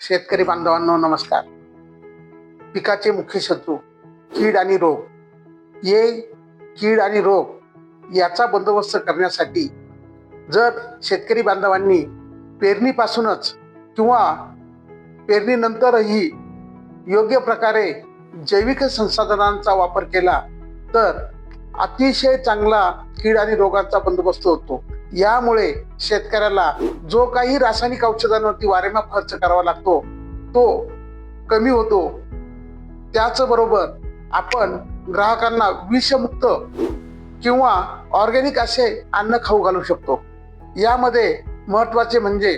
शेतकरी बांधवांनो नमस्कार. पिकाचे मुख्य शत्रू कीड आणि रोग. हे कीड आणि रोग याचा बंदोबस्त करण्यासाठी जर शेतकरी बांधवांनी पेरणीपासूनच किंवा पेरणीनंतरही योग्य प्रकारे जैविक संसाधनांचा वापर केला तर अतिशय चांगला कीड आणि रोगांचा बंदोबस्त होतो. यामुळे शेतकऱ्याला जो काही रासायनिक औषधांवरती वारेमाप खर्च करावा लागतो तो कमी होतो. त्याचबरोबर आपण ग्राहकांना विषमुक्त किंवा ऑर्गॅनिक असे अन्न खाऊ घालू शकतो. यामध्ये महत्त्वाचे म्हणजे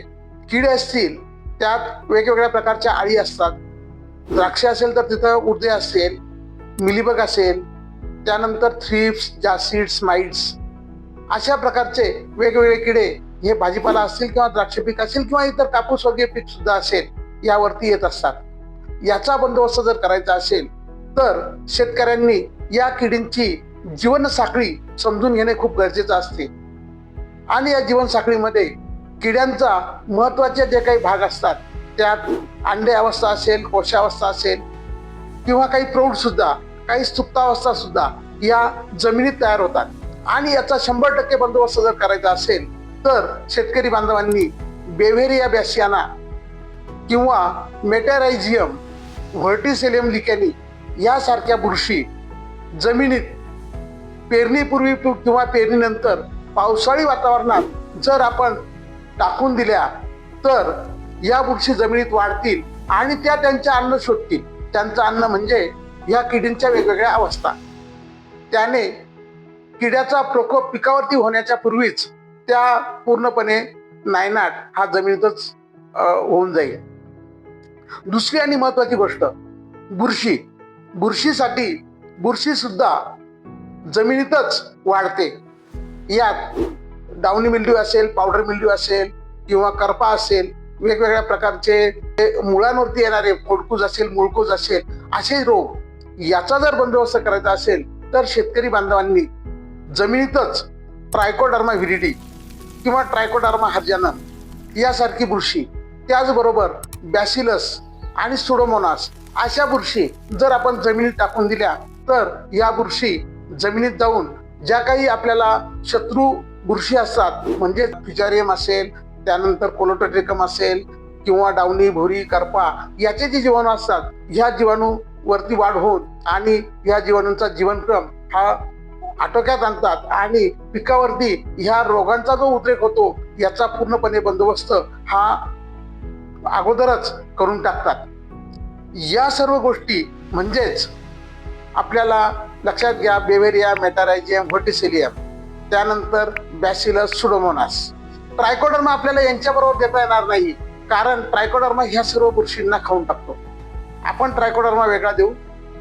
किडे असतील त्यात वेगवेगळ्या प्रकारच्या आळी असतात. द्राक्ष असेल तर तिथं उडते असेल, मिलीबग असेल, त्यानंतर थ्रिप्स, जासिड्स, माइट्स अशा प्रकारचे वेगवेगळे किडे हे भाजीपाला असतील किंवा द्राक्ष पीक असेल किंवा इतर कापूस वगैरे पीक सुद्धा असेल यावरती येत असतात. याचा बंदोबस्त जर करायचा असेल तर शेतकऱ्यांनी या किडींची जीवनसाखळी समजून घेणे खूप गरजेचं असते. आणि या जीवनसाखळीमध्ये किड्यांचा महत्त्वाचे जे काही भाग असतात त्यात अंडे अवस्था असेल, कोशावस्था असेल किंवा काही प्रौढ सुद्धा, काही सुप्तावस्था सुद्धा या जमिनीत तयार होतात. आणि याचा 100% बंदोबस्त जर करायचा असेल तर शेतकरी बांधवांनी बेव्हेरिया बॅसियाना किंवा मेटॅरायझियम, व्हर्टिसेलियम लिकॅनी यासारख्या बुरशी जमिनीत पेरणीपूर्वी किंवा पेरणीनंतर पावसाळी वातावरणात जर आपण टाकून दिल्या तर या बुरशी जमिनीत वाढतील आणि त्या त्यांचे अन्न शोधतील. त्यांचं अन्न म्हणजे या किडींच्या वेगवेगळ्या अवस्था. त्याने किड्याचा प्रकोप पिकावरती होण्याच्या पूर्वीच त्या पूर्णपणे नायनाट हा जमिनीतच होऊन जाईल. दुसरी आणि महत्वाची गोष्ट बुरशी. बुरशी सुद्धा जमिनीतच वाढते. यात डाउनी मिल्ड्यू असेल, पावडर मिल्ड्यू असेल किंवा करपा असेल, वेगवेगळ्या प्रकारचे मुळांवरती येणारे फोडकूज असेल, मुळकूज असेल असे रोग याचा जर बंदोबस्त करायचा असेल तर शेतकरी बांधवांनी जमिनीतच ट्रायकोडर्मा व्हिरिडी किंवा ट्रायकोडर्मा हर्जानम यासारखी बुरशी, त्याचबरोबर बॅसिलस आणि सुडोमोनास अशा बुरशी जर आपण जमिनीत टाकून दिल्या तर या बुरशी जमिनीत जाऊन ज्या काही आपल्याला शत्रू बुरशी असतात म्हणजे फिजारियम असेल, त्यानंतर कोलोटोट्रिकम असेल किंवा डाउनी, भोरी, करपा याचे जे जीवाणू असतात ह्या जीवाणू वरती वाढ होऊन आणि ह्या जीवाणूंचा जीवनक्रम हा आटोक्यात आणतात आणि पिकावरती ह्या रोगांचा जो उद्रेक होतो याचा पूर्णपणे बंदोबस्त हा अगोदरच करून टाकतात. या सर्व गोष्टी म्हणजेच आपल्याला लक्षात घ्या, बेव्हेरिया, मेटॅरायझियम, व्हर्टिसेलियम, त्यानंतर बॅसिलस, सुडोमोनास, ट्रायकोडर्मा आपल्याला यांच्याबरोबर देता येणार नाही कारण ट्रायकोडर्मा ह्या सर्व बुरशींना खाऊन टाकतो. आपण ट्रायकोडर्मा वेगळा देऊ,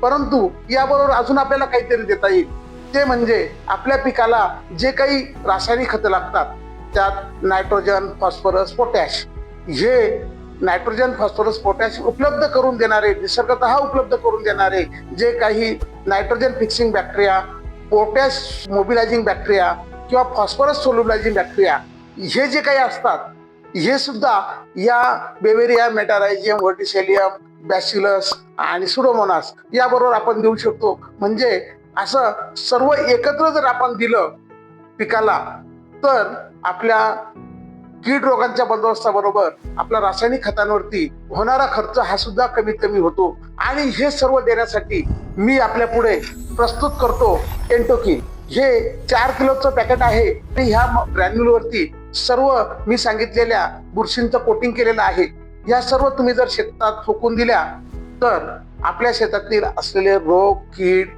परंतु याबरोबर अजून आपल्याला काहीतरी देता येईल. ते म्हणजे आपल्या पिकाला जे काही रासायनिक खतं लागतात त्यात नायट्रोजन, फॉस्फरस, पोटॅश, हे नायट्रोजन, फॉस्फरस, पोटॅश उपलब्ध करून देणारे, निसर्गतः उपलब्ध करून देणारे जे काही nitrogen fixing bacteria, potash mobilising bacteria किंवा फॉस्फरस सोल्युबलायझिंग बॅक्टेरिया हे जे काही असतात हे सुद्धा या बेव्हेरिया, मेटॅरायझियम, व्हर्टिसेलियम, बॅसिलस आणि सुडोमोनास याबरोबर आपण देऊ शकतो. म्हणजे असं सर्व एकत्र जर आपण दिलं पिकाला तर आपल्या कीड रोगांच्या बंदोबस्ताबरोबर आपला रासायनिक खतांवरती होणारा खर्च हा सुद्धा कमीत कमी होतो. आणि हे सर्व देण्यासाठी मी आपल्या पुढे प्रस्तुत करतो एंटोकिन. हे 4 किलोचं पॅकेट आहे आणि ह्या ग्रॅन्युलवरती सर्व मी सांगितलेल्या बुरशींचं कोटिंग केलेलं आहे. या सर्व तुम्ही जर शेतात ठोकून दिल्या तर आपल्या शेतातील असलेले रोग, कीड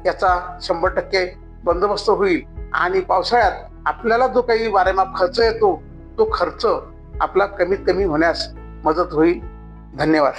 याचा 100% बंदोबस्त होईल आणि पावसाळ्यात आपल्याला जो काही वारेमाप खर्च येतो तो खर्च आपला कमीत कमी होण्यास मदत होईल. धन्यवाद.